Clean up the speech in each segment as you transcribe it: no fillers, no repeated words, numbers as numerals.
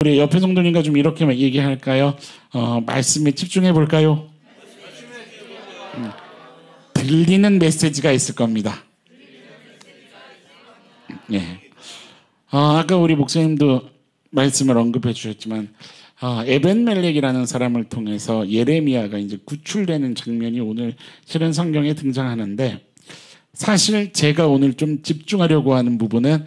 우리 옆에 성도님과 좀 이렇게 얘기할까요? 말씀에 집중해 볼까요? 들리는 메시지가 있을 겁니다. 예. 아까 우리 목사님도 말씀을 언급해 주셨지만 에벤멜렉이라는 사람을 통해서 예레미야가 이제 구출되는 장면이 오늘 실은 성경에 등장하는데, 사실 제가 오늘 좀 집중하려고 하는 부분은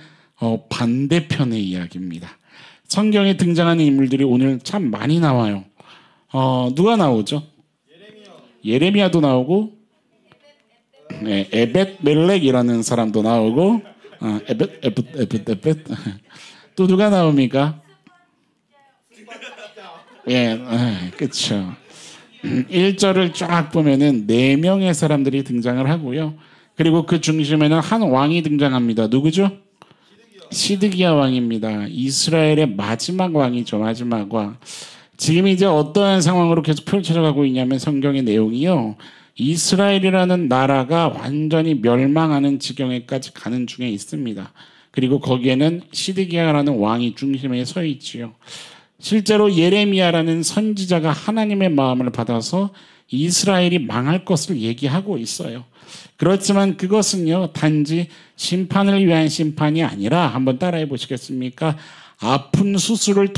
반대편의 이야기입니다. 성경에 등장하는 인물들이 오늘 참 많이 나와요. 누가 나오죠? 예레미야도 나오고, 네, 에벳멜렉이라는 사람도 나오고, 에벳 또 누가 나옵니까? 예, 그렇죠. 1절을 쫙 보면은 4명의 사람들이 등장을 하고요. 그리고 그 중심에는 한 왕이 등장합니다. 누구죠? 시드기야 왕입니다. 이스라엘의 마지막 왕이죠. 마지막 왕. 지금 이제 어떠한 상황으로 계속 펼쳐져 가고 있냐면, 성경의 내용이요, 이스라엘이라는 나라가 완전히 멸망하는 지경에까지 가는 중에 있습니다. 그리고 거기에는 시드기야라는 왕이 중심에 서 있지요. 실제로 예레미야라는 선지자가 하나님의 마음을 받아서 이스라엘이 망할 것을 얘기하고 있어요. 그렇지만 그것은요, 단지 심판을 위한 심판이 아니라, 한번 따라해 보시겠습니까? 아픈 수술을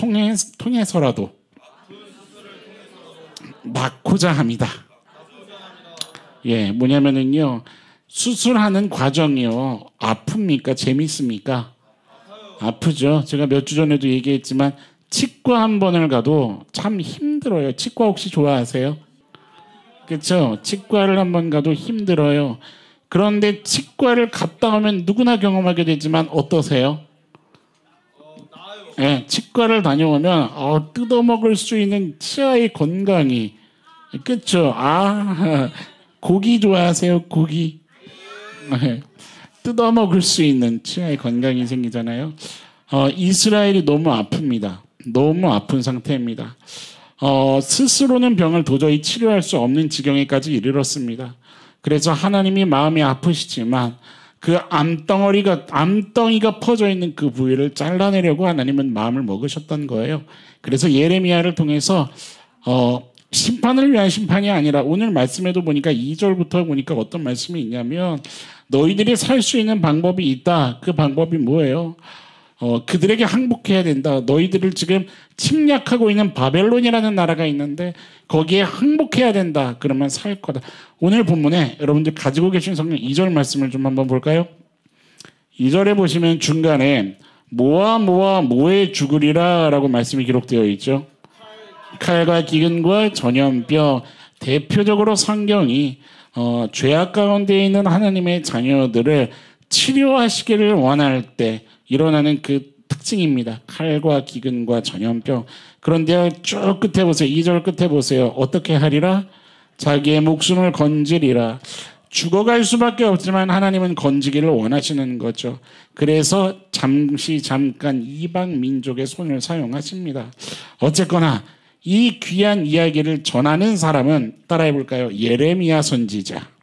통해서라도 낫고자 합니다. 예, 뭐냐면은요, 수술하는 과정이요, 아픕니까? 재밌습니까? 아프죠. 제가 몇 주 전에도 얘기했지만 치과 한 번을 가도 참 힘들어요. 치과 혹시 좋아하세요? 그렇죠. 치과를 한 번 가도 힘들어요. 그런데 치과를 갔다 오면 누구나 경험하게 되지만 어떠세요? 예, 치과를 다녀오면 뜯어먹을 수 있는 치아의 건강이, 그렇죠. 고기 좋아하세요? 고기. 뜯어먹을 수 있는 치아의 건강이 생기잖아요. 이스라엘이 너무 아픕니다. 너무 아픈 상태입니다. 스스로는 병을 도저히 치료할 수 없는 지경에까지 이르렀습니다. 그래서 하나님이 마음이 아프시지만 그 암덩이가 퍼져 있는 그 부위를 잘라내려고 하나님은 마음을 먹으셨던 거예요. 그래서 예레미야를 통해서 심판을 위한 심판이 아니라, 오늘 말씀에도 보니까 2절부터 보니까 어떤 말씀이 있냐면, 너희들이 살 수 있는 방법이 있다. 그 방법이 뭐예요? 그들에게 항복해야 된다. 너희들을 지금 침략하고 있는 바벨론이라는 나라가 있는데 거기에 항복해야 된다. 그러면 살 거다. 오늘 본문에 여러분들 가지고 계신 성경 2절 말씀을 좀 한번 볼까요? 2절에 보시면 중간에 모에 죽으리라 라고 말씀이 기록되어 있죠. 칼과 기근과 전염병, 대표적으로 성경이 죄악 가운데 있는 하나님의 자녀들을 치료하시기를 원할 때 일어나는 그 특징입니다. 칼과 기근과 전염병. 그런데 쭉 끝에 보세요. 2절 끝에 보세요. 어떻게 하리라? 자기의 목숨을 건지리라. 죽어갈 수밖에 없지만 하나님은 건지기를 원하시는 거죠. 그래서 잠깐 이방 민족의 손을 사용하십니다. 어쨌거나 이 귀한 이야기를 전하는 사람은, 따라해 볼까요? 예레미야 선지자.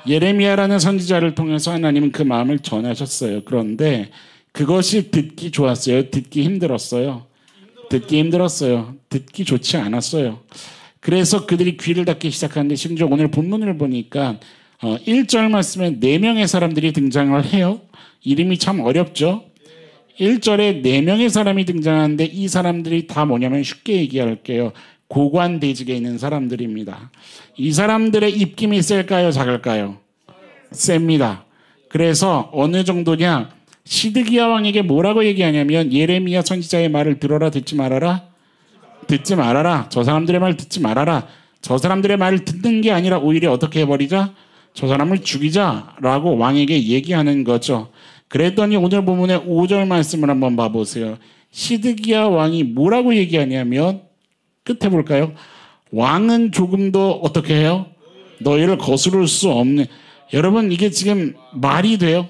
예레미야라는 선지자를 통해서 하나님은 그 마음을 전하셨어요. 그런데 그것이 듣기 좋았어요? 듣기 힘들었어요? 듣기 힘들었어요. 듣기 좋지 않았어요. 그래서 그들이 귀를 닫기 시작하는데, 심지어 오늘 본문을 보니까 1절 말씀에 4명의 사람들이 등장을 해요. 이름이 참 어렵죠? 1절에 4명의 사람이 등장하는데 이 사람들이 다 뭐냐면, 쉽게 얘기할게요, 고관대직에 있는 사람들입니다. 이 사람들의 입김이 셀까요? 작을까요? 셉니다. 그래서 어느 정도냐, 시드기야 왕에게 뭐라고 얘기하냐면, 예레미야 선지자의 말을 들어라, 듣지 말아라? 듣지 말아라. 저 사람들의 말 듣지 말아라. 저 사람들의 말을 듣는 게 아니라 오히려 어떻게 해버리자? 저 사람을 죽이자라고 왕에게 얘기하는 거죠. 그랬더니 오늘 본문의 5절 말씀을 한번 봐보세요. 시드기야 왕이 뭐라고 얘기하냐면, 끝에 볼까요? 왕은 조금도 어떻게 해요? 너희를 거스를 수 없는. 여러분, 이게 지금 말이 돼요?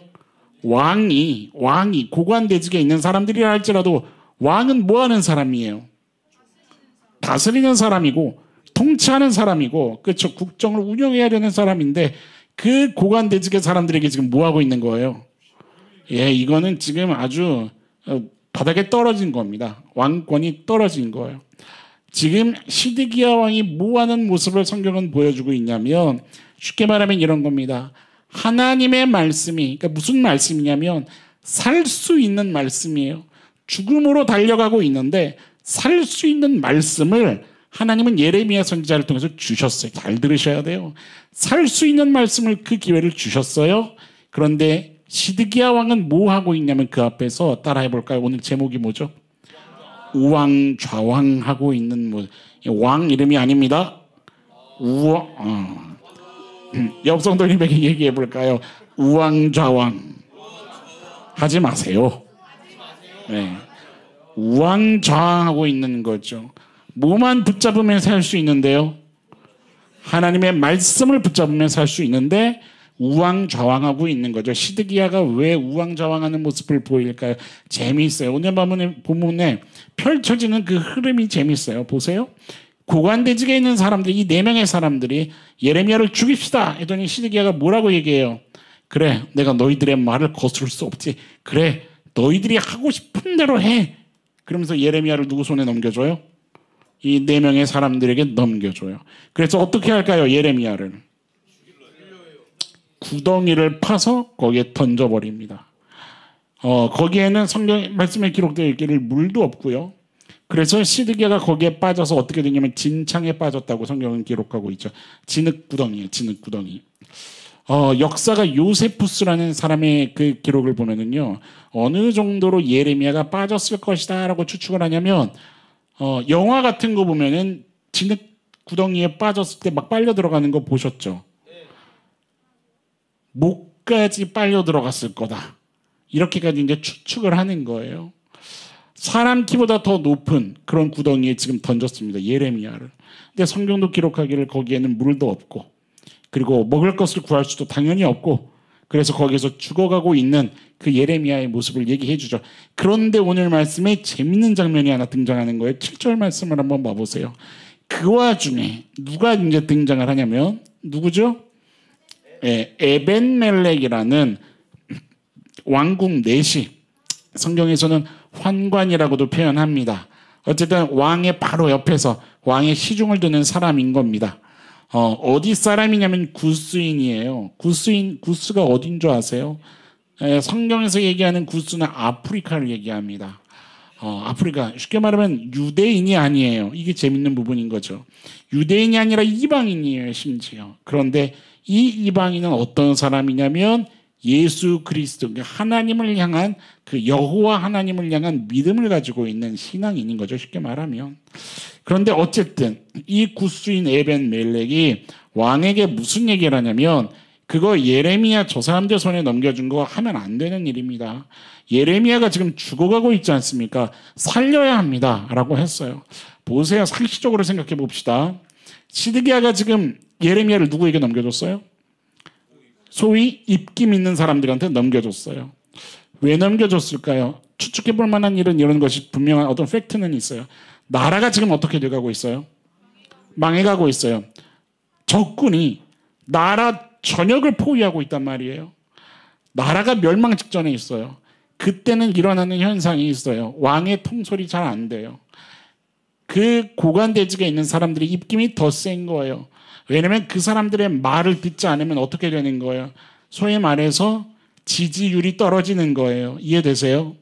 왕이 고관대직에 있는 사람들이라 할지라도 왕은 뭐 하는 사람이에요? 다스리는 사람이고 통치하는 사람이고, 그렇죠? 국정을 운영해야 되는 사람인데 그 고관대직의 사람들에게 지금 뭐 하고 있는 거예요? 예, 이거는 지금 아주 바닥에 떨어진 겁니다. 왕권이 떨어진 거예요. 지금 시드기야 왕이 뭐 하는 모습을 성경은 보여주고 있냐면 쉽게 말하면 이런 겁니다. 하나님의 말씀이 그러니까 무슨 말씀이냐면 살 수 있는 말씀이에요. 죽음으로 달려가고 있는데 살 수 있는 말씀을 하나님은 예레미야 선지자를 통해서 주셨어요. 잘 들으셔야 돼요. 살 수 있는 말씀을 그 기회를 주셨어요. 그런데 시드기야 왕은 뭐 하고 있냐면 그 앞에서 따라해 볼까요? 오늘 제목이 뭐죠? 우왕좌왕하고 있는 왕 이름이 아닙니다. 옆 성도님에게 얘기해 볼까요? 우왕좌왕 하지 마세요. 네. 우왕좌왕하고 있는 거죠. 뭐만 붙잡으면 살 수 있는데요. 하나님의 말씀을 붙잡으면 살 수 있는데 우왕좌왕하고 있는 거죠. 시드기야가 왜 우왕좌왕하는 모습을 보일까요? 재미있어요. 오늘 본문에 펼쳐지는 그 흐름이 재미있어요. 보세요. 고관대직에 있는 사람들, 이 4명의 사람들이 예레미야를 죽입시다 했더니 시드기야가 뭐라고 얘기해요? 그래, 내가 너희들의 말을 거스를 수 없지. 그래, 너희들이 하고 싶은 대로 해. 그러면서 예레미야를 누구 손에 넘겨줘요? 이 4명의 사람들에게 넘겨줘요. 그래서 어떻게 할까요? 예레미야를 구덩이를 파서 거기에 던져버립니다. 거기에는 성경 말씀에 기록되어 있기를 물도 없고요. 그래서 시드기야가 거기에 빠져서 어떻게 되냐면 진창에 빠졌다고 성경은 기록하고 있죠. 진흙구덩이에요. 진흙구덩이. 역사가 요세푸스라는 사람의 그 기록을 보면은요. 어느 정도로 예레미야가 빠졌을 것이다 라고 추측을 하냐면 영화 같은 거 보면은 진흙구덩이에 빠졌을 때 막 빨려 들어가는 거 보셨죠? 목까지 빨려 들어갔을 거다. 이렇게까지 이제 추측을 하는 거예요. 사람 키보다 더 높은 그런 구덩이에 지금 던졌습니다. 예레미야를. 근데 성경도 기록하기를 거기에는 물도 없고 그리고 먹을 것을 구할 수도 당연히 없고 그래서 거기에서 죽어가고 있는 그 예레미야의 모습을 얘기해 주죠. 그런데 오늘 말씀에 재밌는 장면이 하나 등장하는 거예요. 7절 말씀을 한번 봐보세요. 그 와중에 누가 이제 등장을 하냐면 누구죠? 에벤멜렉이라는 왕국 내시, 성경에서는 환관이라고도 표현합니다. 어쨌든 왕의 바로 옆에서 왕의 시중을 드는 사람인 겁니다. 어디 사람이냐면 구스인이에요. 구스가 어딘 줄 아세요? 성경에서 얘기하는 구스는 아프리카를 얘기합니다. 아프리카, 쉽게 말하면 유대인이 아니에요. 이게 재밌는 부분인 거죠. 유대인이 아니라 이방인이에요, 심지어. 그런데 이 이방인은 어떤 사람이냐면 예수 그리스도, 하나님을 향한 그 여호와 하나님을 향한 믿음을 가지고 있는 신앙인인 거죠. 쉽게 말하면. 그런데 어쨌든 이 구스인 에벤멜렉이 왕에게 무슨 얘기를 하냐면 그거 예레미야 저 사람들 손에 넘겨준 거 하면 안 되는 일입니다. 예레미야가 지금 죽어가고 있지 않습니까? 살려야 합니다. 라고 했어요. 보세요. 상식적으로 생각해 봅시다. 시드기야가 지금 예레미야를 누구에게 넘겨줬어요? 소위 입김 있는 사람들한테 넘겨줬어요. 왜 넘겨줬을까요? 추측해 볼 만한 일은 이런 것이 분명한 어떤 팩트는 있어요. 나라가 지금 어떻게 돼가고 있어요? 망해가고 있어요. 적군이 나라 전역을 포위하고 있단 말이에요. 나라가 멸망 직전에 있어요. 그때는 일어나는 현상이 있어요. 왕의 통솔이 잘 안 돼요. 그 고관대직에 있는 사람들이 입김이 더 센 거예요. 왜냐하면 그 사람들의 말을 듣지 않으면 어떻게 되는 거예요? 소위 말해서 지지율이 떨어지는 거예요. 이해되세요?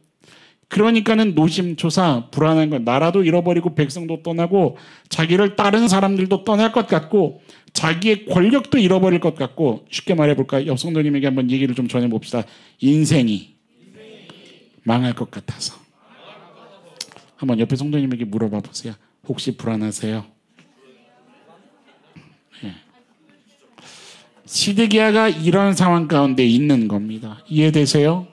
그러니까는 노심초사 불안한 거예요. 나라도 잃어버리고 백성도 떠나고 자기를 따르는 사람들도 떠날 것 같고 자기의 권력도 잃어버릴 것 같고 쉽게 말해볼까요? 옆 성도님에게 한번 얘기를 좀 전해봅시다. 인생이 망할 것 같아서. 한번 옆에 성도님에게 물어봐 보세요. 혹시 불안하세요? 네. 시드기야가 이런 상황 가운데 있는 겁니다. 이해되세요?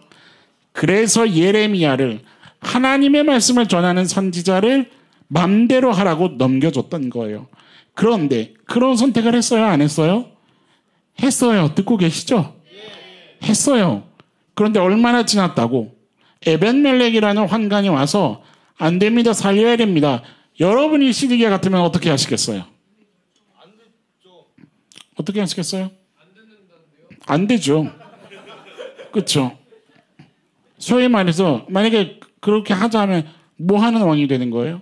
그래서 예레미야를 하나님의 말씀을 전하는 선지자를 맘대로 하라고 넘겨줬던 거예요. 그런데 그런 선택을 했어요? 안 했어요? 했어요. 듣고 계시죠? 했어요. 그런데 얼마나 지났다고 에벤멜렉이라는 환관이 와서 안 됩니다. 살려야 됩니다. 여러분이 시드기야 같으면 어떻게 하시겠어요? 어떻게 하시겠어요? 안 되죠. 그렇죠. 소위 말해서 만약에 그렇게 하자면 뭐 하는 왕이 되는 거예요?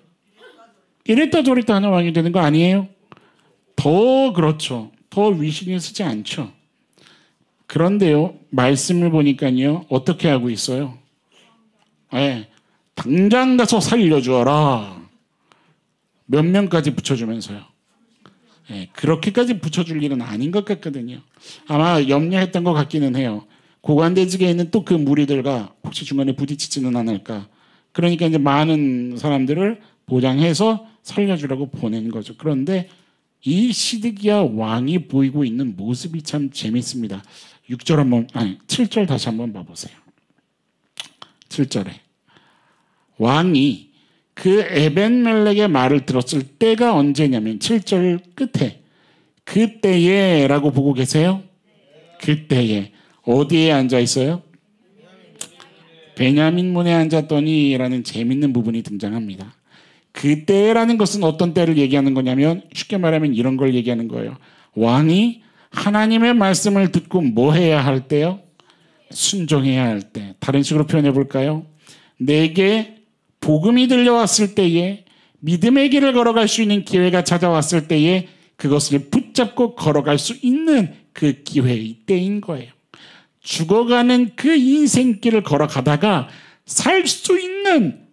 이랬다 저랬다 하는 왕이 되는 거 아니에요? 더 그렇죠. 더 위신이 쓰지 않죠. 그런데요, 말씀을 보니까요, 어떻게 하고 있어요? 네, 당장 가서 살려주어라. 몇 명까지 붙여주면서요. 네, 그렇게까지 붙여줄 일은 아닌 것 같거든요. 아마 염려했던 것 같기는 해요. 고관대직에 있는 또 그 무리들과 혹시 중간에 부딪히지는 않을까. 그러니까 이제 많은 사람들을 보장해서 살려주라고 보낸 거죠. 그런데 이 시드기야 왕이 보이고 있는 모습이 참 재밌습니다. 6절 한번, 7절 다시 한번 봐보세요. 7절에 왕이 그 에벤멜렉의 말을 들었을 때가 언제냐면 7절 끝에 그때에 라고 보고 계세요? 그때에 어디에 앉아 있어요? 베냐민 문에 앉았더니 라는 재밌는 부분이 등장합니다. 그때라는 것은 어떤 때를 얘기하는 거냐면 쉽게 말하면 이런 걸 얘기하는 거예요. 왕이 하나님의 말씀을 듣고 뭐 해야 할 때요? 순종해야 할 때. 다른 식으로 표현해 볼까요? 내게 복음이 들려왔을 때에 믿음의 길을 걸어갈 수 있는 기회가 찾아왔을 때에 그것을 붙잡고 걸어갈 수 있는 그 기회, 이때인 거예요. 죽어가는 그 인생길을 걸어가다가 살 수 있는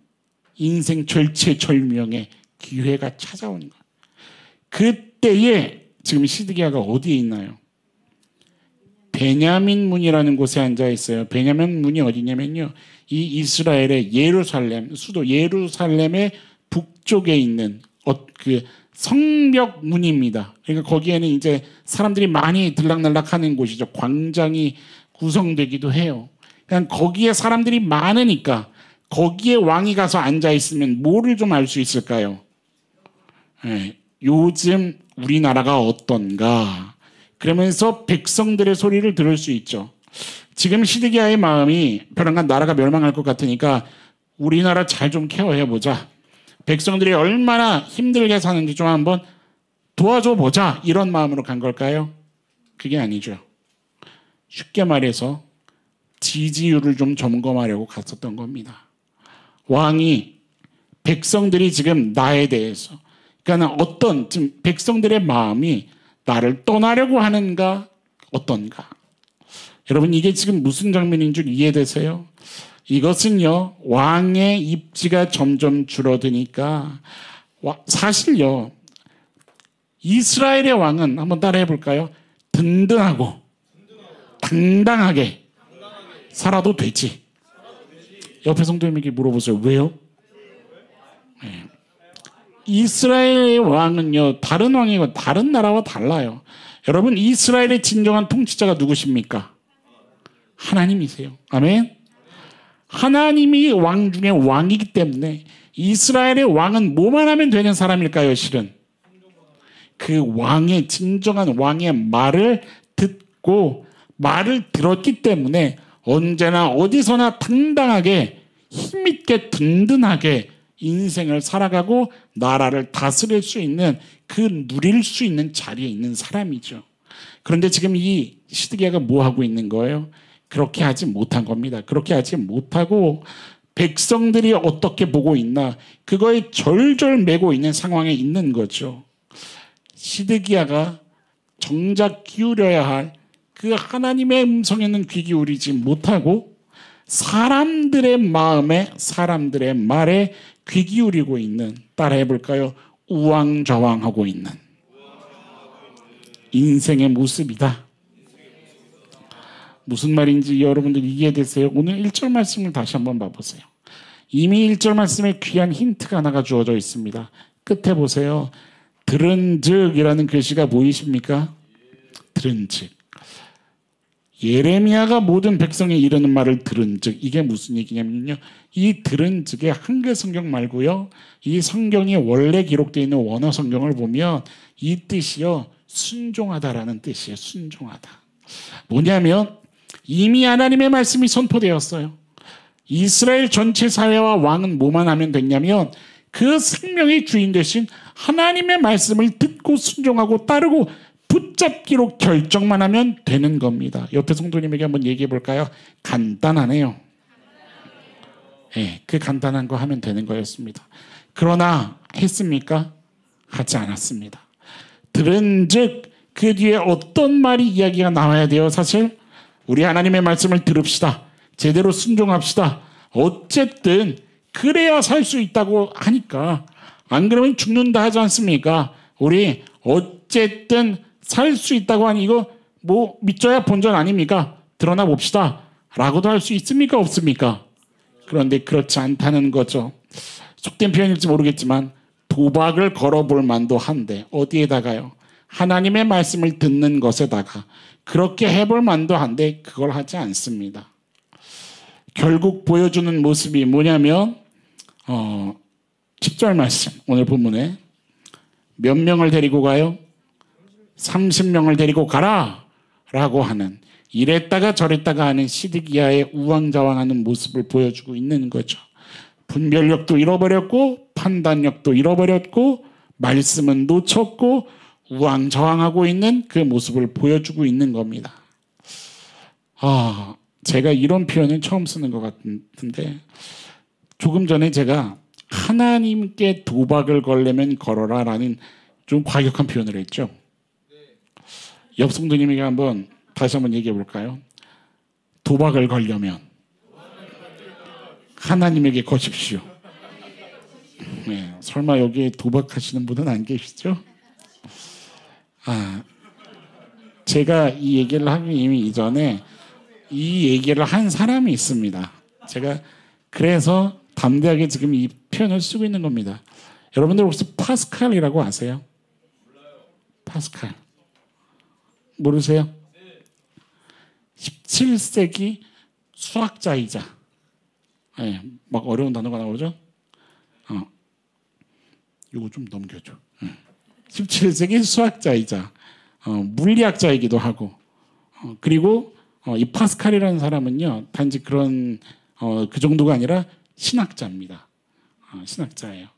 인생 절체절명의 기회가 찾아오는 거예요. 그때에 지금 시드기야가 어디에 있나요? 베냐민 문이라는 곳에 앉아 있어요. 베냐민 문이 어디냐면요, 이 이스라엘의 예루살렘, 수도 예루살렘의 북쪽에 있는 그 성벽 문입니다. 그러니까 거기에는 이제 사람들이 많이 들락날락하는 곳이죠. 광장이 구성되기도 해요. 그냥 거기에 사람들이 많으니까 거기에 왕이 가서 앉아 있으면 뭐를 좀 알 수 있을까요? 네, 요즘 우리나라가 어떤가? 그러면서 백성들의 소리를 들을 수 있죠. 지금 시드기야의 마음이 벼랑간 나라가 멸망할 것 같으니까 우리나라 잘 좀 케어해보자. 백성들이 얼마나 힘들게 사는지 좀 한번 도와줘 보자. 이런 마음으로 간 걸까요? 그게 아니죠. 쉽게 말해서 지지율을 좀 점검하려고 갔었던 겁니다. 왕이 백성들이 지금 나에 대해서, 그러니까 어떤 지금 백성들의 마음이 나를 떠나려고 하는가 어떤가. 여러분, 이게 지금 무슨 장면인 줄 이해되세요? 이것은요, 왕의 입지가 점점 줄어드니까 사실요, 이스라엘의 왕은 한번 따라해 볼까요? 든든하고 당당하게 살아도 되지. 옆에 성도님에게 물어보세요. 왜요? 네. 이스라엘의 왕은요, 다른 왕이고 다른 나라와 달라요. 여러분, 이스라엘의 진정한 통치자가 누구십니까? 하나님이세요. 아멘. 하나님이 왕 중에 왕이기 때문에 이스라엘의 왕은 뭐만 하면 되는 사람일까요? 실은 그 왕의 진정한 왕의 말을 듣고 말을 들었기 때문에 언제나 어디서나 당당하게 힘있게 든든하게 인생을 살아가고 나라를 다스릴 수 있는, 그 누릴 수 있는 자리에 있는 사람이죠. 그런데 지금 이 시드기야가 뭐 하고 있는 거예요? 그렇게 하지 못한 겁니다. 그렇게 하지 못하고 백성들이 어떻게 보고 있나, 그거에 절절매고 있는 상황에 있는 거죠. 시드기야가 정작 기울여야 할 그 하나님의 음성에는 귀 기울이지 못하고 사람들의 마음에, 사람들의 말에 귀 기울이고 있는, 따라해 볼까요? 우왕좌왕하고 있는 인생의 모습이다. 무슨 말인지 여러분들 이해되세요? 오늘 1절 말씀을 다시 한번 봐보세요. 이미 1절 말씀에 귀한 힌트가 하나가 주어져 있습니다. 끝에 보세요. 들은즉이라는 글씨가 보이십니까? 들은즉. 예레미야가 모든 백성에 이르는 말을 들은즉, 이게 무슨 얘기냐면요, 이 들은즉의 한글 성경 말고요, 이 성경이 원래 기록되어 있는 원어 성경을 보면 이 뜻이요, 순종하다라는 뜻이에요. 순종하다. 뭐냐면 이미 하나님의 말씀이 선포되었어요. 이스라엘 전체 사회와 왕은 뭐만 하면 됐냐면 그 생명의 주인 되신 하나님의 말씀을 듣고 순종하고 따르고 붙잡기로 결정만 하면 되는 겁니다. 옆에 성도님에게 한번 얘기해 볼까요? 간단하네요. 예, 그 간단한 거 하면 되는 거였습니다. 그러나 했습니까? 하지 않았습니다. 들은즉 그 뒤에 어떤 말이 이야기가 나와야 돼요. 사실 우리 하나님의 말씀을 들읍시다. 제대로 순종합시다. 어쨌든 그래야 살 수 있다고 하니까 안 그러면 죽는다 하지 않습니까? 우리 어쨌든 살 수 있다고 하니 이거 뭐 믿져야 본전 아닙니까? 드러나 봅시다. 라고도 할 수 있습니까? 없습니까? 그런데 그렇지 않다는 거죠. 속된 표현일지 모르겠지만 도박을 걸어볼 만도 한데 어디에다가요? 하나님의 말씀을 듣는 것에다가 그렇게 해볼 만도 한데 그걸 하지 않습니다. 결국 보여주는 모습이 뭐냐면 10절 말씀 오늘 본문에 몇 명을 데리고 가요? 30명을 데리고 가라 라고 하는 이랬다가 저랬다가 하는 시드기야의 우왕좌왕하는 모습을 보여주고 있는 거죠. 분별력도 잃어버렸고 판단력도 잃어버렸고 말씀은 놓쳤고 우왕좌왕하고 있는 그 모습을 보여주고 있는 겁니다. 제가 이런 표현은 처음 쓰는 것 같은데 조금 전에 제가 하나님께 도박을 걸려면 걸어라 라는 좀 과격한 표현을 했죠. 옆 성도님에게 다시 한번 얘기해 볼까요? 도박을 걸려면 하나님에게 거십시오. 네, 설마 여기에 도박하시는 분은 안 계시죠? 제가 이 얘기를 하기 이전에 이 얘기를 한 사람이 있습니다. 제가 그래서 담대하게 지금 이 표현을 쓰고 있는 겁니다. 여러분들 혹시 파스칼이라고 아세요? 파스칼. 모르세요? 17세기 수학자이자 막 어려운 단어가 나오죠? 이거 좀 넘겨줘. 17세기 수학자이자 물리학자이기도 하고 그리고 이 파스칼이라는 사람은요 단지 그런 그 정도가 아니라 신학자입니다. 신학자예요.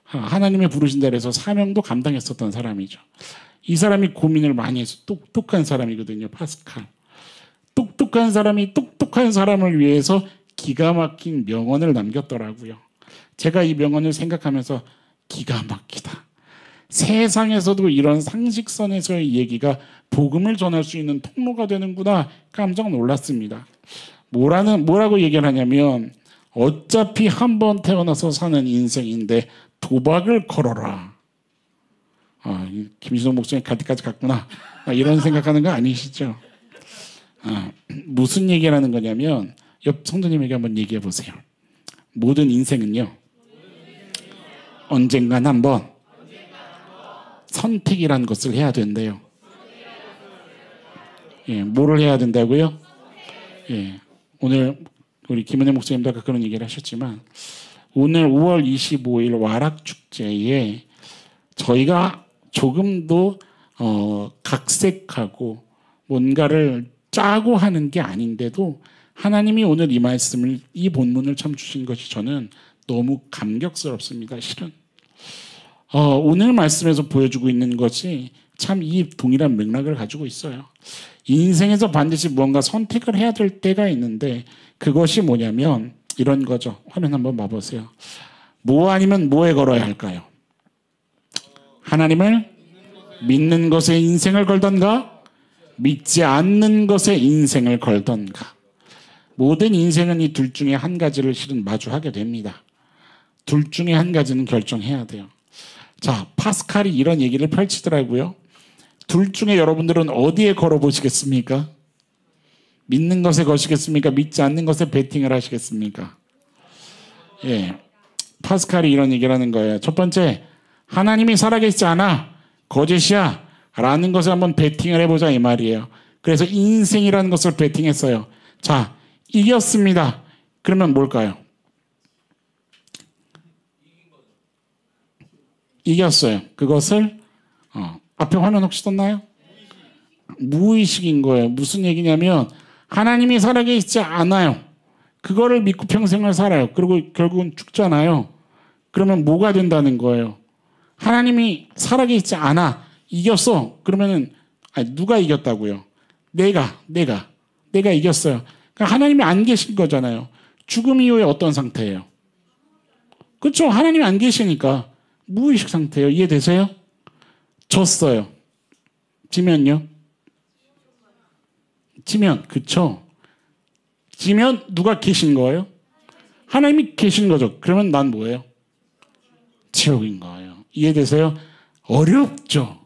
하나님의 부르신 자리에서 사명도 감당했었던 사람이죠. 이 사람이 고민을 많이 해서 똑똑한 사람이거든요. 파스칼. 똑똑한 사람이 똑똑한 사람을 위해서 기가 막힌 명언을 남겼더라고요. 제가 이 명언을 생각하면서 기가 막히다. 세상에서도 이런 상식선에서의 얘기가 복음을 전할 수 있는 통로가 되는구나 깜짝 놀랐습니다. 뭐라고 얘기를 하냐면 어차피 한 번 태어나서 사는 인생인데 도박을 걸어라. 김신호 목사님 갈 때까지 갔구나. 이런 생각하는 거 아니시죠? 무슨 얘기를 하는 거냐면 옆 성도님에게 한번 얘기해 보세요. 모든 인생은요. 언젠간 한번 선택이라는 것을 해야 된대요. 뭐를 해야 된다고요? 오늘 우리 김은혜 목사님도 아까 그런 얘기를 하셨지만 오늘 5월 25일 와락축제에 저희가 조금도 각색하고 뭔가를 짜고 하는 게 아닌데도 하나님이 오늘 이 말씀을 이 본문을 참 주신 것이 저는 너무 감격스럽습니다. 실은 오늘 말씀에서 보여주고 있는 것이 참 이 동일한 맥락을 가지고 있어요. 인생에서 반드시 무언가 선택을 해야 될 때가 있는데 그것이 뭐냐면 이런 거죠. 화면 한번 봐보세요. 뭐 아니면 뭐에 걸어야 할까요? 하나님을 믿는 것에 인생을 걸던가 믿지 않는 것에 인생을 걸던가. 모든 인생은 이 둘 중에 한 가지를 실은 마주하게 됩니다. 둘 중에 한 가지는 결정해야 돼요. 자, 파스칼이 이런 얘기를 펼치더라고요. 둘 중에 여러분들은 어디에 걸어보시겠습니까? 믿는 것에 거시겠습니까? 믿지 않는 것에 베팅을 하시겠습니까? 파스칼이 이런 얘기를 하는 거예요. 첫 번째, 하나님이 살아계시지 않아. 거짓이야. 라는 것을 한번 베팅을 해보자 이 말이에요. 그래서 인생이라는 것을 베팅했어요. 자, 이겼습니다. 그러면 뭘까요? 이겼어요. 그것을 앞에 화면 혹시 떴나요? 무의식인 거예요. 무슨 얘기냐면 하나님이 살아계시지 않아요. 그거를 믿고 평생을 살아요. 그리고 결국은 죽잖아요. 그러면 뭐가 된다는 거예요? 하나님이 살아계시지 않아. 이겼어. 그러면은 누가 이겼다고요? 내가 이겼어요. 그러니까 하나님이 안 계신 거잖아요. 죽음 이후에 어떤 상태예요? 그렇죠. 하나님이 안 계시니까 무의식 상태예요. 이해되세요? 졌어요. 지면요? 지면, 그쵸? 지면 누가 계신 거예요? 하나님이 계신 거죠. 그러면 난 뭐예요? 지옥인 거예요. 이해되세요? 어렵죠.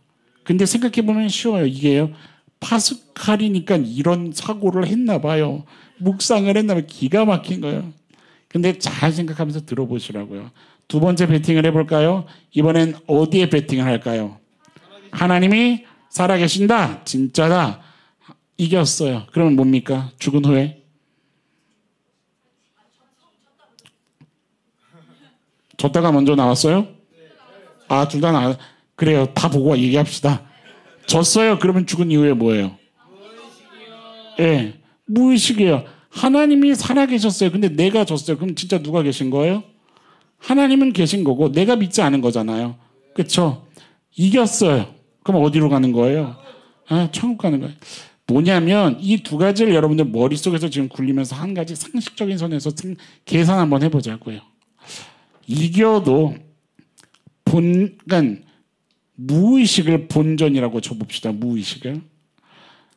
근데 생각해보면 쉬워요. 이게요. 파스칼이니까 이런 사고를 했나 봐요. 묵상을 했나 봐요. 기가 막힌 거예요. 근데 잘 생각하면서 들어보시라고요. 두 번째 베팅을 해볼까요? 이번엔 어디에 베팅을 할까요? 하나님이 살아계신다. 진짜다. 이겼어요. 그러면 뭡니까? 죽은 후에? 졌다가 먼저 나왔어요? 아, 둘 다 나왔. 그래요. 다 보고 얘기합시다. 졌어요. 그러면 죽은 이후에 뭐예요? 예, 네, 무의식이에요. 하나님이 살아계셨어요. 근데 내가 졌어요. 그럼 진짜 누가 계신 거예요? 하나님은 계신 거고 내가 믿지 않은 거잖아요. 그렇죠? 이겼어요. 그럼 어디로 가는 거예요? 아, 천국 가는 거예요. 뭐냐면 이 두 가지를 여러분들 머릿속에서 지금 굴리면서 한 가지 상식적인 선에서 계산 한번 해보자고요. 이겨도 그러니까 무의식을 본전이라고 쳐봅시다. 무의식을.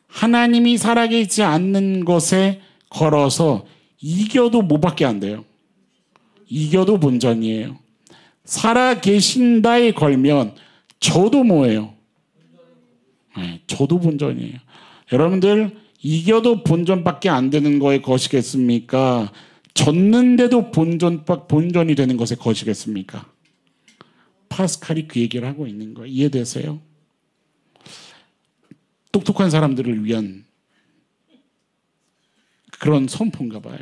하나님이 살아계시지 않는 것에 걸어서 이겨도 뭐밖에 안 돼요. 이겨도 본전이에요. 살아계신다에 걸면 저도 뭐예요? 네, 저도 본전이에요. 여러분들 이겨도 본전밖에 안 되는 거에 거시겠습니까? 졌는데도 본전이 되는 것에 거시겠습니까? 파스칼이 그 얘기를 하고 있는 거예요. 이해되세요? 똑똑한 사람들을 위한 그런 선포인가 봐요.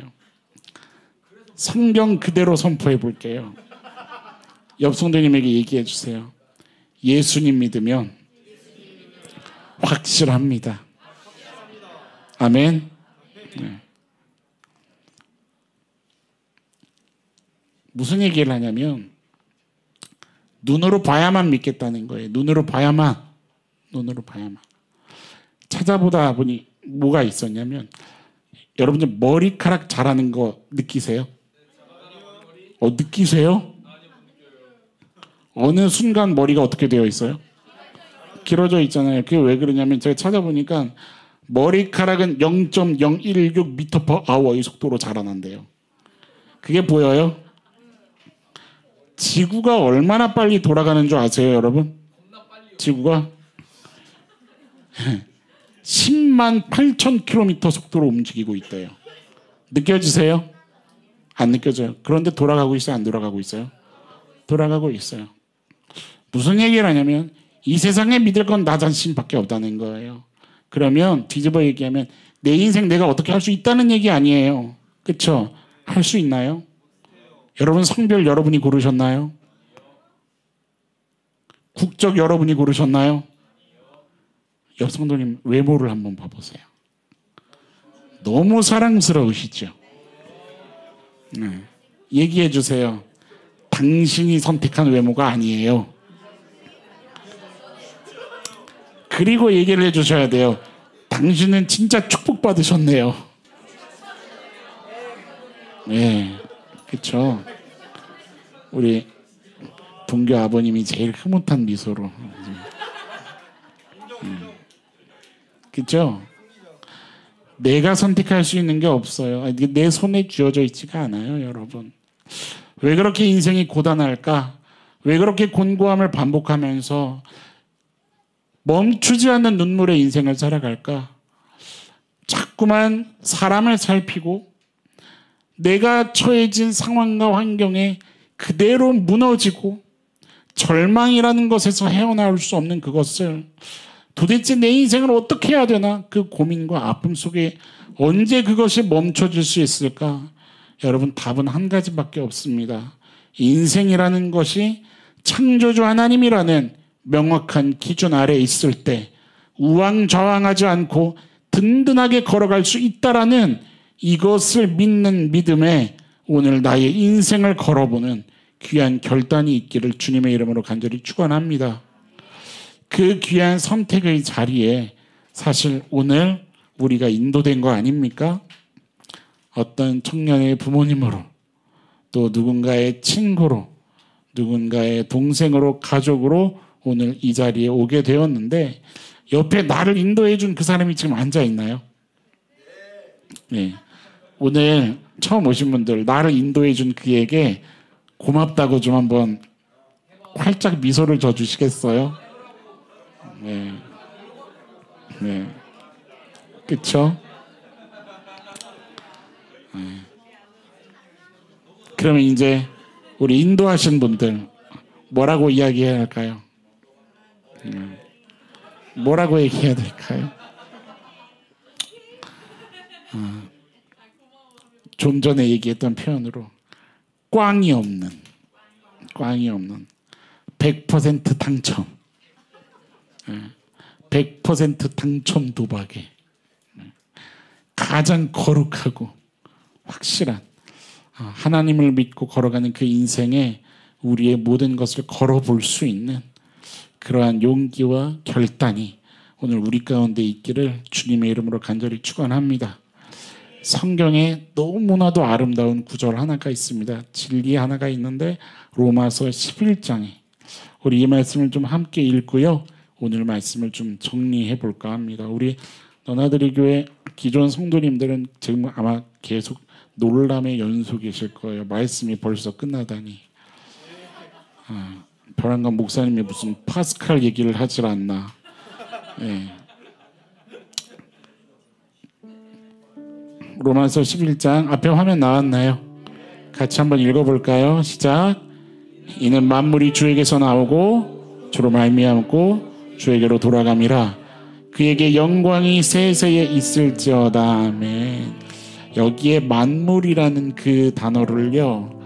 성경 그대로 선포해 볼게요. 옆 성도님에게 얘기해 주세요. 예수님 믿으면 확실합니다. 아멘. 네. 무슨 얘기를 하냐면 눈으로 봐야만 믿겠다는 거예요. 눈으로 봐야만. 찾아보다 보니 뭐가 있었냐면 여러분들 머리카락 자라는 거 느끼세요? 느끼세요? 어느 순간 머리가 어떻게 되어 있어요? 길어져 있잖아요. 그게 왜 그러냐면 제가 찾아보니까 머리카락은 0.016m/h의 속도로 자라난대요. 그게 보여요? 지구가 얼마나 빨리 돌아가는 줄 아세요, 여러분? 지구가 10만 8천 킬로미터 속도로 움직이고 있대요. 느껴지세요? 안 느껴져요. 그런데 돌아가고 있어요? 안 돌아가고 있어요? 돌아가고 있어요. 무슨 얘기를 하냐면 이 세상에 믿을 건 나 자신밖에 없다는 거예요. 그러면 뒤집어 얘기하면 내 인생 내가 어떻게 할 수 있다는 얘기 아니에요. 그렇죠? 할 수 있나요? 여러분 성별 여러분이 고르셨나요? 국적 여러분이 고르셨나요? 옆 성도님 외모를 한번 봐보세요. 너무 사랑스러우시죠? 네. 얘기해 주세요. 당신이 선택한 외모가 아니에요. 그리고 얘기를 해주셔야 돼요. 당신은 진짜 축복받으셨네요. 네, 그렇죠. 우리 동교 아버님이 제일 흐뭇한 미소로. 그렇죠. 내가 선택할 수 있는 게 없어요. 내 손에 쥐어져 있지가 않아요, 여러분. 왜 그렇게 인생이 고단할까? 왜 그렇게 곤고함을 반복하면서 멈추지 않는 눈물의 인생을 살아갈까? 자꾸만 사람을 살피고 내가 처해진 상황과 환경에 그대로 무너지고 절망이라는 것에서 헤어나올 수 없는 그것을 도대체 내 인생을 어떻게 해야 되나? 그 고민과 아픔 속에 언제 그것이 멈춰질 수 있을까? 여러분 답은 한 가지밖에 없습니다. 인생이라는 것이 창조주 하나님이라는 명확한 기준 아래에 있을 때 우왕좌왕하지 않고 든든하게 걸어갈 수 있다라는 이것을 믿는 믿음에 오늘 나의 인생을 걸어보는 귀한 결단이 있기를 주님의 이름으로 간절히 축원합니다. 그 귀한 선택의 자리에 사실 오늘 우리가 인도된 거 아닙니까? 어떤 청년의 부모님으로, 또 누군가의 친구로, 누군가의 동생으로, 가족으로 오늘 이 자리에 오게 되었는데, 옆에 나를 인도해 준 그 사람이 지금 앉아 있나요? 네. 오늘 처음 오신 분들, 나를 인도해 준 그에게 고맙다고 좀 한번 활짝 미소를 줘 주시겠어요? 네. 네. 그쵸? 네. 그러면 이제 우리 인도하신 분들 뭐라고 이야기해야 할까요? 뭐라고 얘기해야 될까요? 좀 전에 얘기했던 표현으로 꽝이 없는 100% 당첨, 100% 당첨 도박에 가장 거룩하고 확실한 하나님을 믿고 걸어가는 그 인생에 우리의 모든 것을 걸어볼 수 있는 그러한 용기와 결단이 오늘 우리 가운데 있기를 주님의 이름으로 간절히 축원합니다. 성경에 너무나도 아름다운 구절 하나가 있습니다. 진리 하나가 있는데 로마서 11장에 우리 이 말씀을 좀 함께 읽고요. 오늘 말씀을 좀 정리해 볼까 합니다. 우리 너나들이 교회 기존 성도님들은 지금 아마 계속 놀람의 연속이실 거예요. 말씀이 벌써 끝나다니. 벼랑간 목사님이 무슨 파스칼 얘기를 하질 않나. 네. 로마서 11장 앞에 화면 나왔나요? 같이 한번 읽어볼까요? 시작. 이는 만물이 주에게서 나오고 주로 말미암고 주에게로 돌아감이라. 그에게 영광이 세세에 있을지어다. 아멘. 여기에 만물이라는 그 단어를요,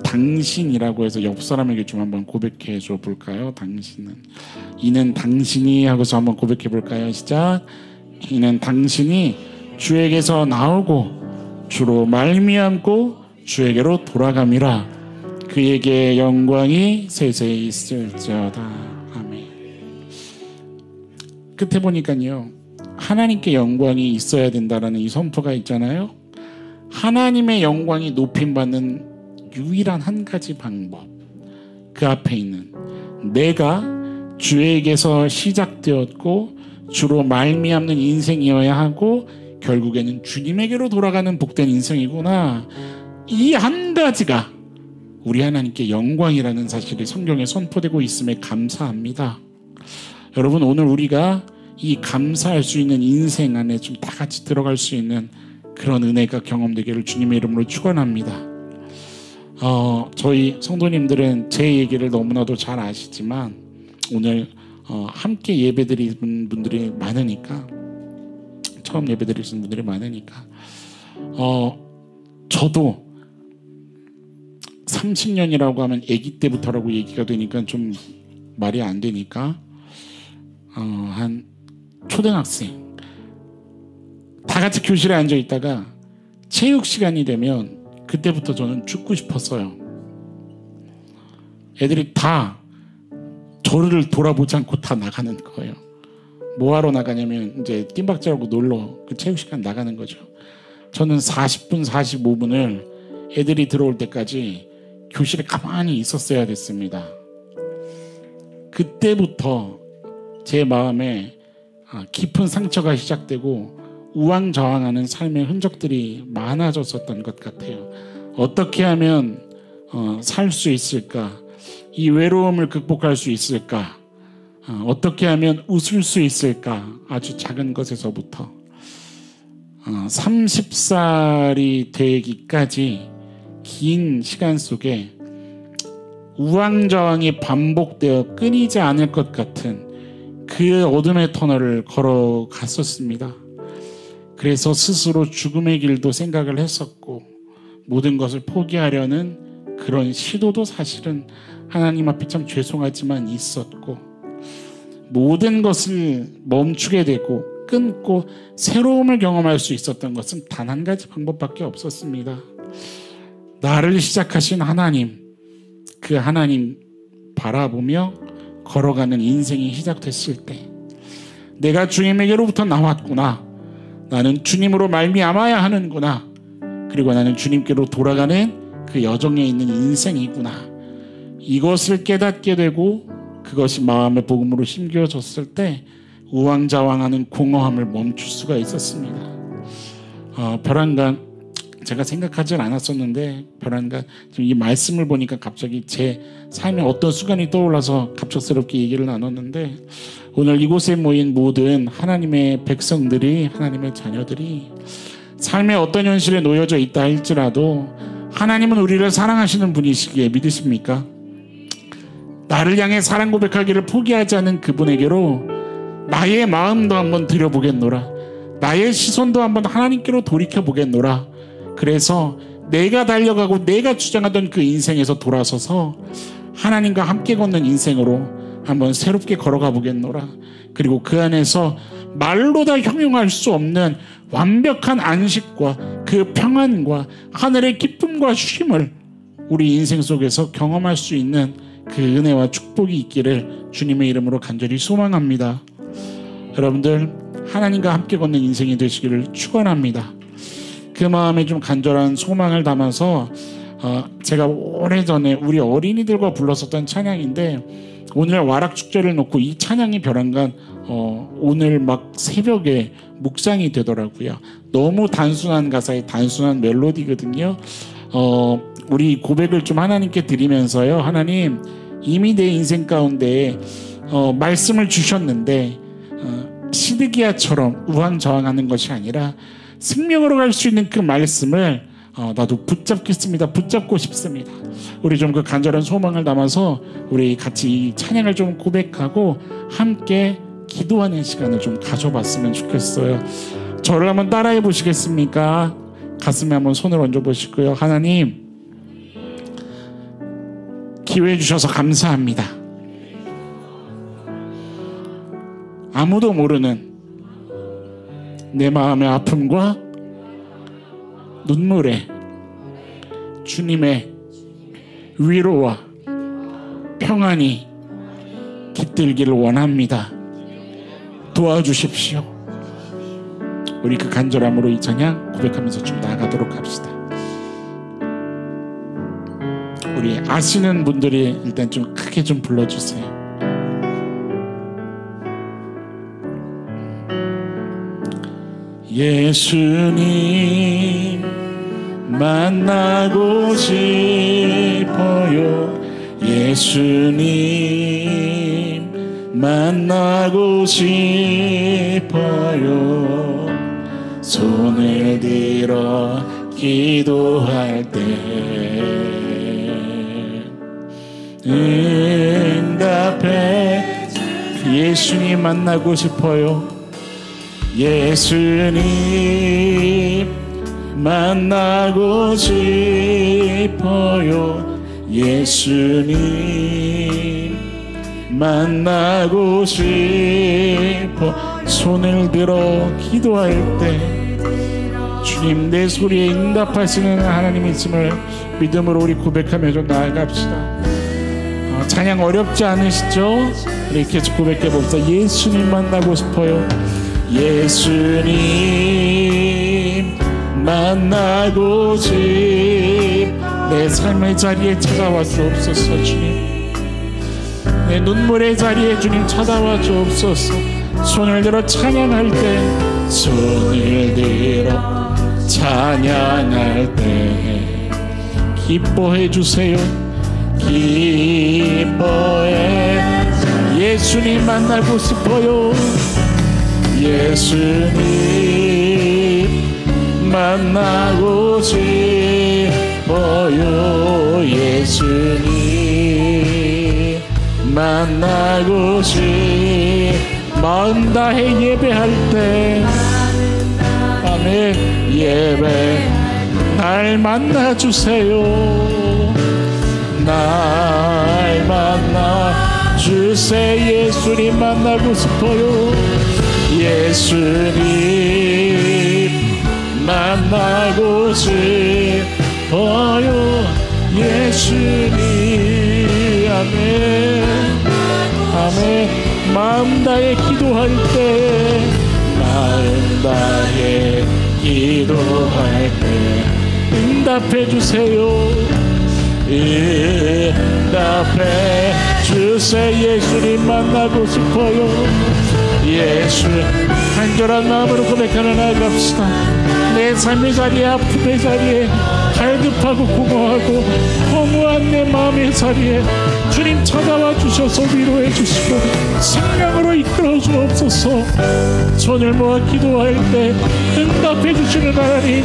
당신이라고 해서 옆 사람에게 좀 한번 고백해 줘 볼까요? 당신은. 이는 당신이 하고서 한번 고백해 볼까요? 시작. 이는 당신이 주에게서 나오고 주로 말미암고 주에게로 돌아감이라. 그에게 영광이 세세히 있을지어다. 아멘. 끝에 보니까요, 하나님께 영광이 있어야 된다라는 이 선포가 있잖아요. 하나님의 영광이 높임받는 유일한 한 가지 방법, 그 앞에 있는 내가 주에게서 시작되었고 주로 말미암는 인생이어야 하고 결국에는 주님에게로 돌아가는 복된 인생이구나. 이 한 가지가 우리 하나님께 영광이라는 사실이 성경에 선포되고 있음에 감사합니다. 여러분, 오늘 우리가 이 감사할 수 있는 인생 안에 좀 다 같이 들어갈 수 있는 그런 은혜가 경험되기를 주님의 이름으로 축원합니다. 저희 성도님들은 제 얘기를 너무나도 잘 아시지만 오늘 함께 예배드리는 분들이 많으니까, 처음 예배드리시는 분들이 많으니까 저도 30년이라고 하면 아기 때부터라고 얘기가 되니까 좀 말이 안 되니까 한 초등학생 다 같이 교실에 앉아 있다가 체육 시간이 되면 그때부터 저는 죽고 싶었어요. 애들이 다 저를 돌아보지 않고 다 나가는 거예요. 뭐하러 나가냐면 이제 뜀박질하고 놀러 그 체육 시간 나가는 거죠. 저는 40분 45분을 애들이 들어올 때까지 교실에 가만히 있었어야 됐습니다. 그때부터 제 마음에 깊은 상처가 시작되고 우왕좌왕하는 삶의 흔적들이 많아졌었던 것 같아요. 어떻게 하면 살 수 있을까? 이 외로움을 극복할 수 있을까? 어떻게 하면 웃을 수 있을까? 아주 작은 것에서부터 30살이 되기까지 긴 시간 속에 우왕좌왕이 반복되어 끊이지 않을 것 같은 그 어둠의 터널을 걸어갔었습니다. 그래서 스스로 죽음의 길도 생각을 했었고 모든 것을 포기하려는 그런 시도도 사실은 하나님 앞에 참 죄송하지만 있었고, 모든 것을 멈추게 되고 끊고 새로움을 경험할 수 있었던 것은 단 한 가지 방법밖에 없었습니다. 나를 시작하신 하나님, 그 하나님 바라보며 걸어가는 인생이 시작됐을 때 내가 주님에게로부터 나왔구나, 나는 주님으로 말미암아야 하는구나. 그리고 나는 주님께로 돌아가는 그 여정에 있는 인생이구나. 이것을 깨닫게 되고 그것이 마음의 복음으로 심겨졌을 때 우왕좌왕하는 공허함을 멈출 수가 있었습니다. 별안간 제가 생각하진 않았었는데 별안간 지금 이 말씀을 보니까 갑자기 제 삶에 어떤 순간이 떠올라서 갑작스럽게 얘기를 나눴는데, 오늘 이곳에 모인 모든 하나님의 백성들이, 하나님의 자녀들이 삶의 어떤 현실에 놓여져 있다 할지라도 하나님은 우리를 사랑하시는 분이시기에 믿으십니까? 나를 향해 사랑 고백하기를 포기하지 않은 그분에게로 나의 마음도 한번 드려보겠노라. 나의 시선도 한번 하나님께로 돌이켜보겠노라. 그래서 내가 달려가고 내가 주장하던 그 인생에서 돌아서서 하나님과 함께 걷는 인생으로 한번 새롭게 걸어가 보겠노라. 그리고 그 안에서 말로 다 형용할 수 없는 완벽한 안식과 그 평안과 하늘의 기쁨과 쉼을 우리 인생 속에서 경험할 수 있는 그 은혜와 축복이 있기를 주님의 이름으로 간절히 소망합니다. 여러분들, 하나님과 함께 걷는 인생이 되시기를 축원합니다. 그 마음에 좀 간절한 소망을 담아서 제가 오래전에 우리 어린이들과 불렀었던 찬양인데, 오늘 와락축제를 놓고 이 찬양이 별안간 오늘 막 새벽에 묵상이 되더라고요. 너무 단순한 가사의 단순한 멜로디거든요. 우리 고백을 좀 하나님께 드리면서요, 하나님, 이미 내 인생 가운데 말씀을 주셨는데 시드기야처럼 우왕좌왕하는 것이 아니라 생명으로 갈 수 있는 그 말씀을 나도 붙잡겠습니다. 붙잡고 싶습니다. 우리 좀 그 간절한 소망을 담아서 우리 같이 이 찬양을 좀 고백하고 함께 기도하는 시간을 좀 가져봤으면 좋겠어요. 저를 한번 따라해 보시겠습니까? 가슴에 한번 손을 얹어 보시고요. 하나님, 기회 주셔서 감사합니다. 아무도 모르는 내 마음의 아픔과 눈물에 주님의 위로와 평안이 깃들기를 원합니다. 도와주십시오. 우리 그 간절함으로 이 찬양 고백하면서 좀 나아가도록 합시다. 우리 아시는 분들이 일단 좀 크게 좀 불러주세요. 예수님 만나고 싶어요. 예수님 만나고 싶어요. 손을 들어 기도할 때 응답해. 예수님 만나고 싶어요. 예수님 만나고 싶어요. 예수님 만나고 싶어. 손을 들어 기도할 때 주님, 내 소리에 응답하시는 하나님 있음을 믿음으로 우리 고백하며 좀 나아갑시다. 찬양 어렵지 않으시죠? 우리 계속 고백해 봅시다. 예수님 만나고 싶어요. 예수님 만나고 내 삶의 자리에 찾아와 주옵소서. 주님, 내 눈물의 자리에 주님 찾아와 주옵소서. 손을 들어 찬양할 때, 손을 들어 찬양할 때 기뻐해 주세요. 기뻐해. 예수님 만나고 싶어요. 예수님 만나고 싶어요. 예수님 만나고 마음 다해 예배할 때, 아멘. 예배 날 만나주세요. 날 만나주세요. 예수님 만나고 싶어요. 예수님 만나고 싶어요. 예수님. 아멘. 아멘. 마음 다해 기도할 때, 마음 나의 기도할 때 응답해 주세요. 응답해 주세요. 예수님 만나고 싶어요. 예수 간절한 마음으로 고백하는 나아갑시다. 내 삶의 자리에, 아픔의 자리에, 갈급하고 공허하고 허무한 내 마음의 자리에 주님 찾아와 주셔서 위로해 주시고 생명으로 이끌어 주옵소서. 손을 모아 기도할 때 응답해 주시는 하나님,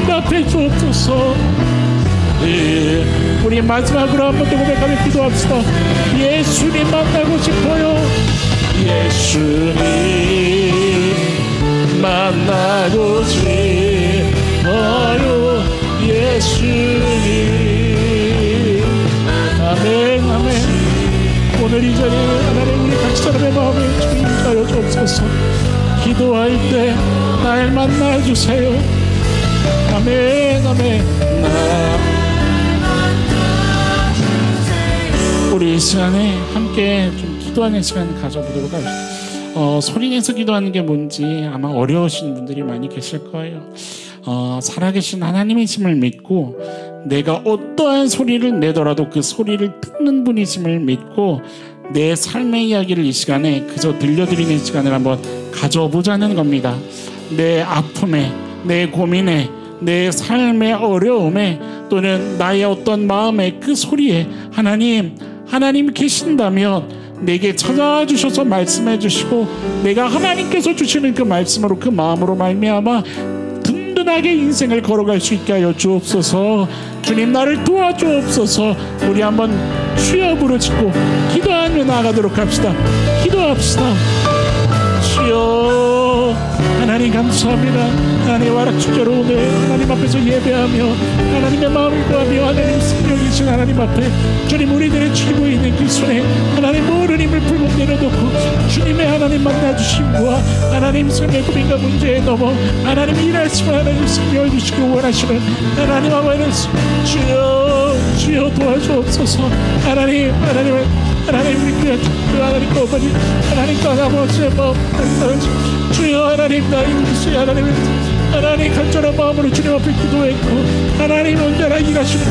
응답해 주옵소서. 우리 마지막으로 한 번 더 고백하며 기도합시다. 예수님 만나고 싶어요. 예수님 만나고 싶어요. 예수님. 아멘 아멘. 오늘 이 자리에 하나님 우리 각 사람의 마음에 주님하여 주옵소서. 기도할 때 날 만나주세요. 아멘 아멘. 우리 이 시간에 함께 좀 기도하는 시간 가져보도록 합시다. 소리내서 기도하는 게 뭔지 아마 어려우신 분들이 많이 계실 거예요. 살아계신 하나님이심을 믿고 내가 어떠한 소리를 내더라도 그 소리를 듣는 분이심을 믿고 내 삶의 이야기를 이 시간에 그저 들려드리는 시간을 한번 가져보자는 겁니다. 내 아픔에, 내 고민에, 내 삶의 어려움에 또는 나의 어떤 마음의 그 소리에 하나님 계신다면 내게 찾아와 주셔서 말씀해 주시고 내가 하나님께서 주시는 그 말씀으로 그 마음으로 말미암아 든든하게 인생을 걸어갈 수 있게 하여 주옵소서. 주님 나를 도와주옵소서. 우리 한번 주여 부르짖고 기도하며 나아가도록 합시다. 기도합시다. 주여 하나님 감사합니다. 하나님 와락축제로 오늘 하나님 앞에서 예배하며 하나님의 마음을 구하며 하나님 생명이신 하나님 앞에 주님 우리들의 쥐고 있는 그 손에 하나님 모든 힘을 풀고 내려놓고 주님의 하나님 만나주심과 하나님 삶의 고민과 문제에 넘어 하나님 일하시고 하나님 생명을 주시기 원하시는 하나님 아버지 주여 도와주옵소서. 하나님 우리 그 하나님 아버지 하나님 아버지의 마음 주여 하나님 나의 주여 하나님 간절한 마음으로 주님 앞에 기도했고 하나님 언제나 일하시는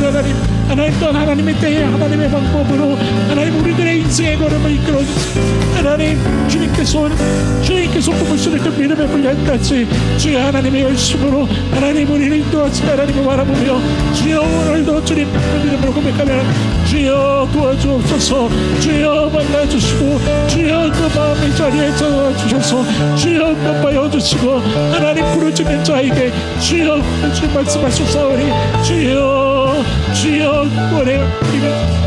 하나님 또한 하나님의 때에 하나님의 방법으로 하나님 우리들의 인생의 걸음을 이끌어주시고 하나님 주님께서 꿈꾸시는 그 믿음의 분량까지 주여 하나님의 열심으로 하나님 우리를 인도하시고 하나님을 바라보며 주여 오늘도 주님 믿음으로 고백하며 주여 도와주옵소서. 주여 만나주시고 주여 그 마음의 자리에 찾아주셔서 주여 응답하여 주시고 하나님 부르짖는 자에게 주여 말씀하셨사오니 주여 원해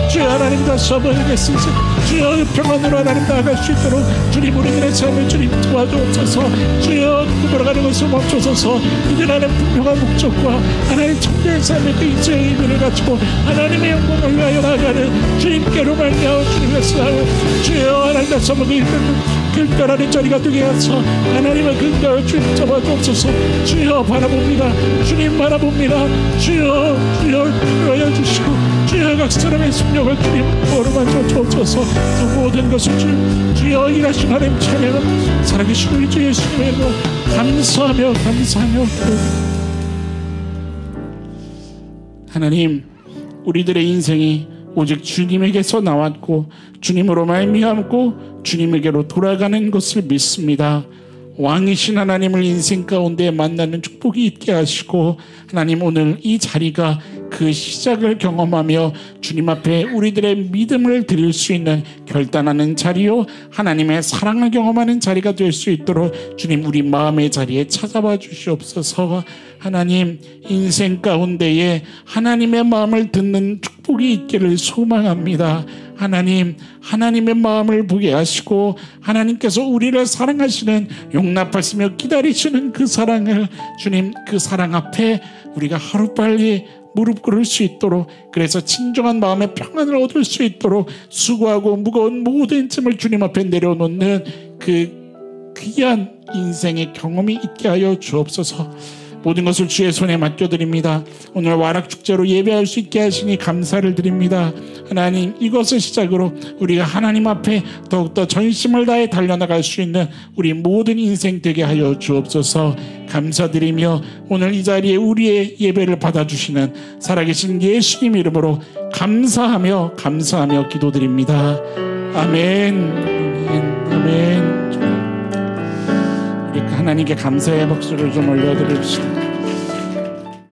주여 하나님 다시 한번 하겠습니다. 주여 평안으로 하나님 나아갈 수 있도록 주님 우리들의 삶을 주님 도와주옵소서. 주여 걸어가는 것을 멈춰서서 이제 하나님 분명한 목적과 하나님 청대의 삶의 그 인생의 의미를 가지고 하나님의 영광을 위하여 나아가는 주님께로 말미암아 주님의 사랑을 주여 하나님 다시 한번 길가라는 자리가 되게 하소 하나님의 근가를 주님 잡아주옵소서. 주여 바라봅니다. 주님 바라봅니다. 주여 그러여 주시고 주여 각 사람의 심령을 주님 어루만져 주옵소서. 그 모든 것을 주여 일하신 하나님 찬양을 살아계신 우리 주 예수님의 이름으로 감사하며 하나님 우리들의 인생이 오직 주님에게서 나왔고 주님으로 말미암고 주님에게로 돌아가는 것을 믿습니다. 왕이신 하나님을 인생 가운데 만나는 축복이 있게 하시고 하나님 오늘 이 자리가 그 시작을 경험하며 주님 앞에 우리들의 믿음을 드릴 수 있는 결단하는 자리요 하나님의 사랑을 경험하는 자리가 될 수 있도록 주님 우리 마음의 자리에 찾아와 주시옵소서. 하나님 인생 가운데에 하나님의 마음을 듣는 축복이 있기를 소망합니다. 하나님의 마음을 보게 하시고 하나님께서 우리를 사랑하시는 용납하시며 기다리시는 그 사랑을 주님 그 사랑 앞에 우리가 하루빨리 무릎 꿇을 수 있도록 그래서 진정한 마음의 평안을 얻을 수 있도록 수고하고 무거운 모든 짐을 주님 앞에 내려놓는 그 귀한 인생의 경험이 있게 하여 주옵소서. 모든 것을 주의 손에 맡겨드립니다. 오늘 와락축제로 예배할 수 있게 하시니 감사를 드립니다. 하나님, 이것을 시작으로 우리가 하나님 앞에 더욱더 전심을 다해 달려나갈 수 있는 우리 모든 인생 되게 하여 주옵소서. 감사드리며 오늘 이 자리에 우리의 예배를 받아주시는 살아계신 예수님 이름으로 감사하며 기도드립니다. 아멘. 아멘. 우리 하나님께 감사의 박수를 좀 올려드립시다.